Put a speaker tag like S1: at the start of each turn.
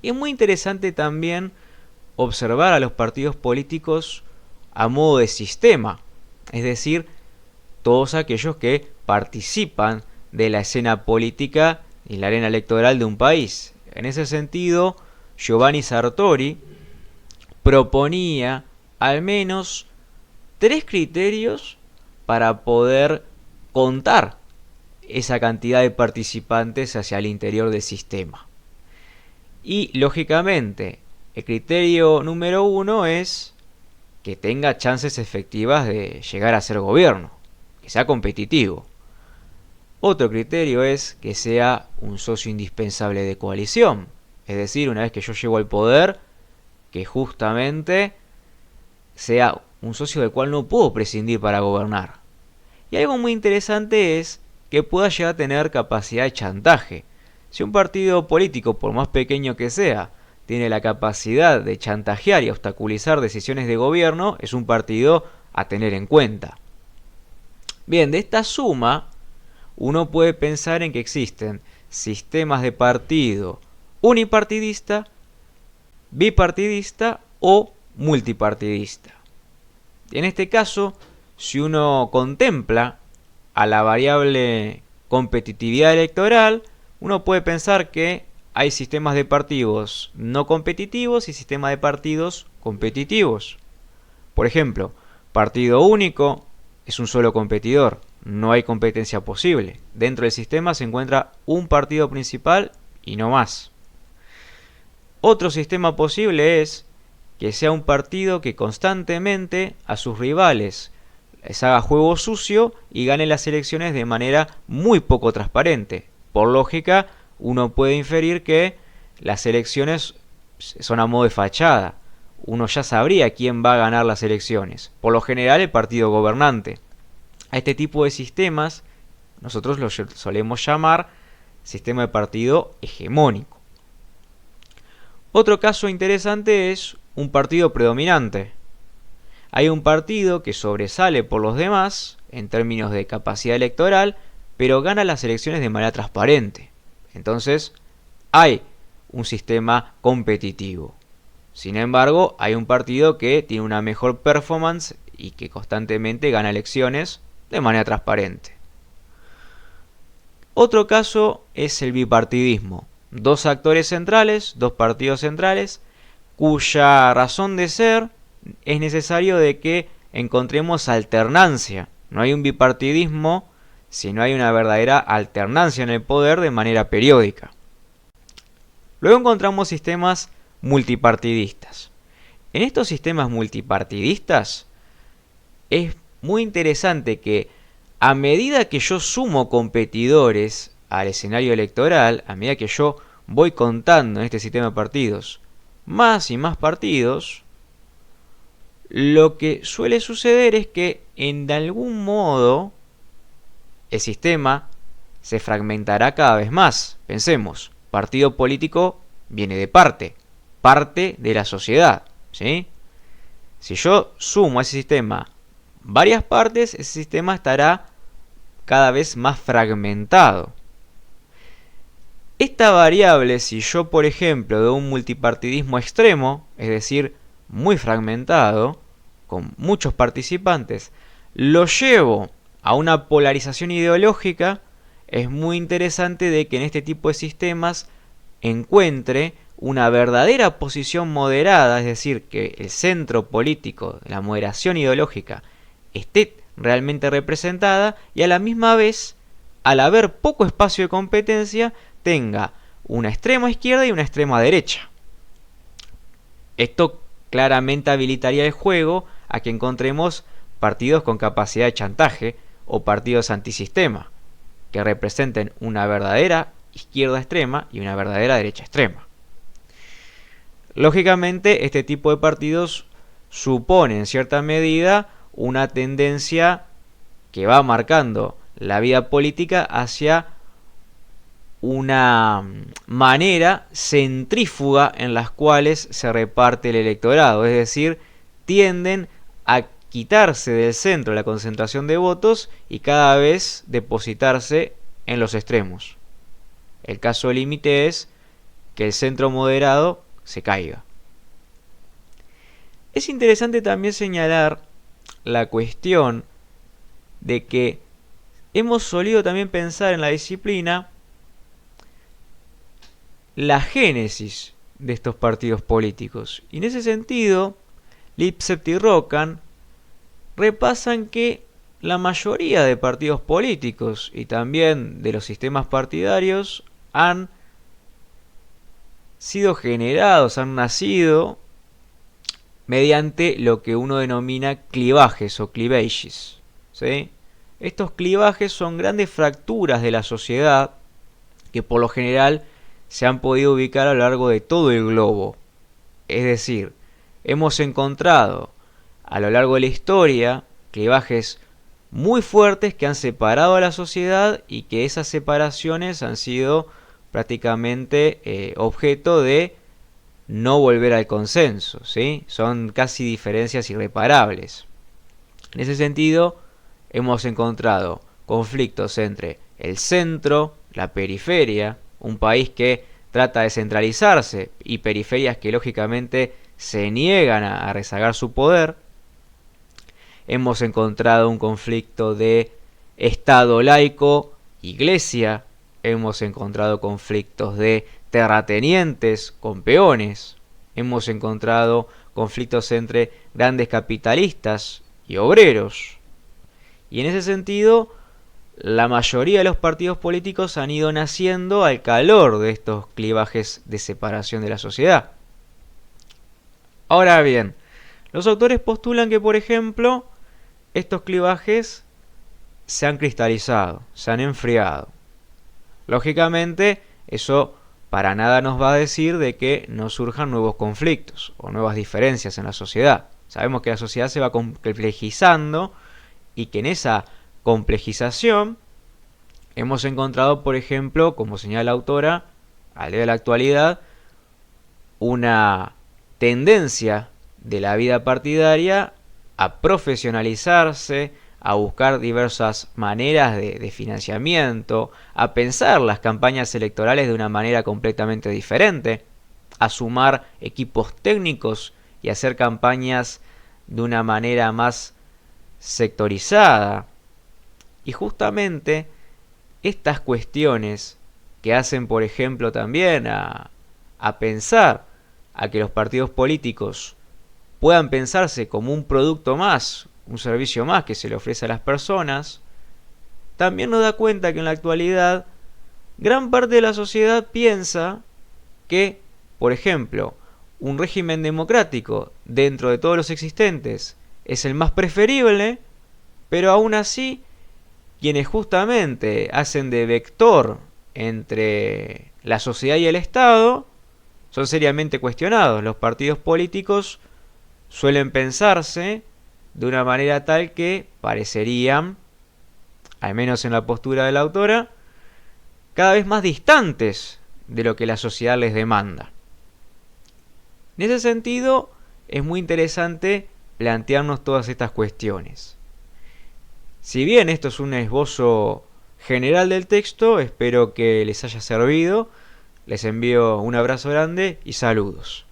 S1: Y es muy interesante también observar a los partidos políticos a modo de sistema, es decir, todos aquellos que participan de la escena política y la arena electoral de un país. En ese sentido, Giovanni Sartori proponía al menos tres criterios para poder contar esa cantidad de participantes hacia el interior del sistema. Y lógicamente, el criterio número uno es que tenga chances efectivas de llegar a ser gobierno, que sea competitivo. Otro criterio es que sea un socio indispensable de coalición, es decir, una vez que yo llego al poder, que justamente sea un socio del cual no puedo prescindir para gobernar. Y algo muy interesante es que pueda llegar a tener capacidad de chantaje. Si un partido político, por más pequeño que sea, tiene la capacidad de chantajear y obstaculizar decisiones de gobierno, es un partido a tener en cuenta. Bien, de esta suma, uno puede pensar en que existen sistemas de partido unipartidista, bipartidista o multipartidista. En este caso, si uno contempla a la variable competitividad electoral, uno puede pensar que hay sistemas de partidos no competitivos y sistemas de partidos competitivos. Por ejemplo, partido único es un solo competidor, no hay competencia posible. Dentro del sistema se encuentra un partido principal y no más. Otro sistema posible es que sea un partido que constantemente a sus rivales les haga juego sucio y gane las elecciones de manera muy poco transparente. Por lógica, uno puede inferir que las elecciones son a modo de fachada. Uno ya sabría quién va a ganar las elecciones. Por lo general, el partido gobernante. A este tipo de sistemas nosotros los solemos llamar sistema de partido hegemónico. Otro caso interesante es un partido predominante. Hay un partido que sobresale por los demás en términos de capacidad electoral, pero gana las elecciones de manera transparente. Entonces, hay un sistema competitivo. Sin embargo, hay un partido que tiene una mejor performance y que constantemente gana elecciones de manera transparente. Otro caso es el bipartidismo. Dos actores centrales, dos partidos centrales, cuya razón de ser es necesario de que encontremos alternancia. No hay un bipartidismo si no hay una verdadera alternancia en el poder de manera periódica. Luego encontramos sistemas multipartidistas. En estos sistemas multipartidistas es muy interesante que a medida que yo sumo competidores al escenario electoral, a medida que yo voy contando en este sistema de partidos más y más partidos, lo que suele suceder es que de algún modo el sistema se fragmentará cada vez más. Pensemos, partido político viene de parte de la sociedad, ¿sí? Si yo sumo a ese sistema varias partes, ese sistema estará cada vez más fragmentado. Esta variable, si yo por ejemplo de un multipartidismo extremo, es decir, muy fragmentado, con muchos participantes, lo llevo a una polarización ideológica, es muy interesante de que en este tipo de sistemas encuentre una verdadera posición moderada, es decir, que el centro político, la moderación ideológica, esté realmente representada y a la misma vez, al haber poco espacio de competencia, tenga una extrema izquierda y una extrema derecha. Esto claramente habilitaría el juego a que encontremos partidos con capacidad de chantaje o partidos antisistema, que representen una verdadera izquierda extrema y una verdadera derecha extrema. Lógicamente, este tipo de partidos supone en cierta medida una tendencia que va marcando la vida política hacia una manera centrífuga en las cuales se reparte el electorado, es decir, tienden a quitarse del centro la concentración de votos y cada vez depositarse en los extremos. El caso límite es que el centro moderado se caiga. Es interesante también señalar la cuestión de que hemos solido también pensar en la disciplina la génesis de estos partidos políticos. Y en ese sentido, Lipset y Roccan repasan que la mayoría de partidos políticos y también de los sistemas partidarios han sido generados, han nacido mediante lo que uno denomina clivajes o cleavages, ¿sí? Estos clivajes son grandes fracturas de la sociedad que por lo general se han podido ubicar a lo largo de todo el globo. Es decir, hemos encontrado a lo largo de la historia clivajes muy fuertes que han separado a la sociedad y que esas separaciones han sido prácticamente objeto de no volver al consenso, ¿sí? Son casi diferencias irreparables. En ese sentido, hemos encontrado conflictos entre el centro, la periferia, un país que trata de centralizarse y periferias que lógicamente se niegan a rezagar su poder. Hemos encontrado un conflicto de Estado laico, Iglesia. Hemos encontrado conflictos de terratenientes con peones. Hemos encontrado conflictos entre grandes capitalistas y obreros. Y en ese sentido, la mayoría de los partidos políticos han ido naciendo al calor de estos clivajes de separación de la sociedad. Ahora bien, los autores postulan que, por ejemplo, estos clivajes se han cristalizado, se han enfriado. Lógicamente, eso para nada nos va a decir de que no surjan nuevos conflictos o nuevas diferencias en la sociedad. Sabemos que la sociedad se va complejizando y que en esa complejización hemos encontrado, por ejemplo, como señala la autora, al día de la actualidad, una tendencia de la vida partidaria a profesionalizarse, a buscar diversas maneras de financiamiento, a pensar las campañas electorales de una manera completamente diferente, a sumar equipos técnicos y hacer campañas de una manera más sectorizada. Y justamente estas cuestiones que hacen, por ejemplo, también a pensar a que los partidos políticos puedan pensarse como un producto más, un servicio más que se le ofrece a las personas, también nos da cuenta que en la actualidad gran parte de la sociedad piensa que, por ejemplo, un régimen democrático dentro de todos los existentes es el más preferible, pero aún así quienes justamente hacen de vector entre la sociedad y el Estado son seriamente cuestionados. Los partidos políticos suelen pensarse de una manera tal que parecerían, al menos en la postura de la autora, cada vez más distantes de lo que la sociedad les demanda. En ese sentido, es muy interesante plantearnos todas estas cuestiones. Si bien esto es un esbozo general del texto, espero que les haya servido. Les envío un abrazo grande y saludos.